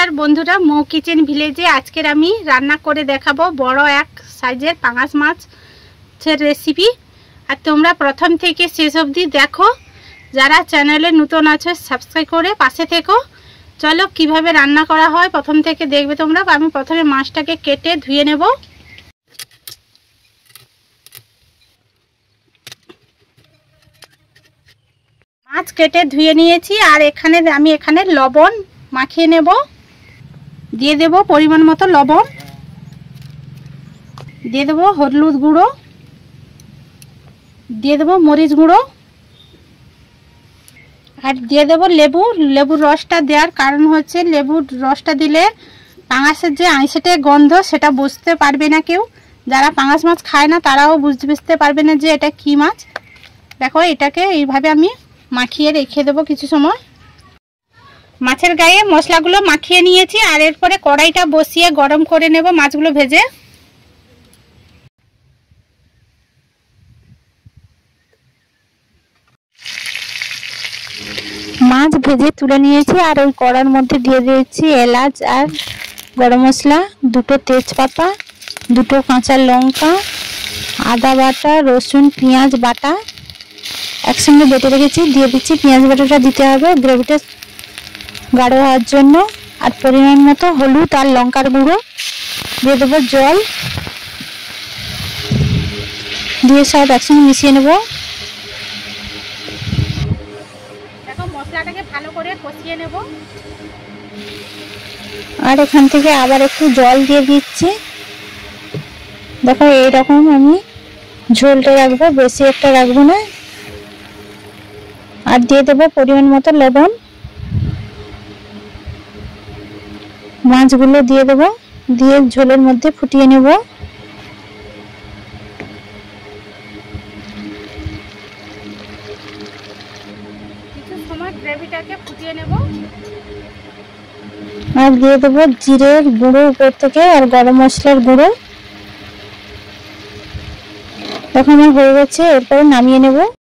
নমস্কার বন্ধুরা, মৌ কিচেন ভিলেজে আজকের আমি রান্না করে দেখাবো বড় এক সাইজের পাঙাশ মাছের রেসিপি। আর তোমরা প্রথম থেকে শেষ অবধি দেখো। যারা চ্যানেলে নতুন আছো সাবস্ক্রাইব করে পাশে থেকো। চলো কিভাবে রান্না করা হয় প্রথম থেকে দেখবে তোমরা। আমি প্রথমে মাছটাকে কেটে ধুয়ে নেব। মাছ কেটে ধুয়ে নিয়েছি আর আমি এখানে লবণ মাখিয়ে নেব। দিয়ে দেব পরিমাণ মতো লবণ, দিয়ে দেব হলুদ গুঁড়ো, দিয়ে দেব মরিচ গুঁড়ো আর দিয়ে দেব লেবুর রসটা দেওয়ার কারণ হচ্ছে লেবুর রসটা দিলে পাঙাশের যে আইঁশেটে গন্ধ সেটা বুঝতে পারবে না কেউ। যারা পাঙাশ মাছ খায় না তারাও বুঝতে পারবে না যে এটা কি মাছ। দেখো এটাকে এইভাবে আমি মাখিয়ে রেখে দেবো কিছু সময়। মাছের গায়ে মশলাগুলো মাখিয়ে নিয়েছি আর এরপরে কড়াইটা বসিয়ে গরম করে নেব মাছগুলো ভেজে। মাছ ভেজে তুলে নিয়েছি আর ওই কড়ার মধ্যে দিয়ে দিয়েছি এলাচ আর গরম মশলা, দুটো তেজপাতা, দুটো কাঁচা লঙ্কা, আদা বাটা, রসুন পেঁয়াজ বাটা একসঙ্গে বেটে রেখেছি। দিয়ে দিচ্ছি পেঁয়াজ বাটাটা, দিতে হবে গ্রেভিটা গাঢ় হওয়ার জন্য। আর পরিমাণ মতো হলুদ আর লঙ্কার গুঁড়ো, দিয়ে দেবো জল, দিয়ে সব একসঙ্গে মিশিয়ে নেব। দেখো মশলাটাকে ভালো করে কষিয়ে নেব। আর এখান থেকে আবার একটু জল দিয়ে দিচ্ছি। দেখো এইরকম আমি ঝোলটা রাখবো, বেশি একটা রাখবো না। আর দিয়ে দেবো পরিমাণ মতো লবণ। মাছগুলো দিয়ে দেবো, দিয়ে ঝোলের মধ্যে ফুটিয়ে নেব। কিছু সময় গ্রেভিটাকে ফুটিয়ে নেব। আর দিয়ে দেবো জিরের গুঁড়ো উপর থেকে আর গরম মশলার গুঁড়ো। এখন হয়ে গেছে, এরপরে নামিয়ে নেব।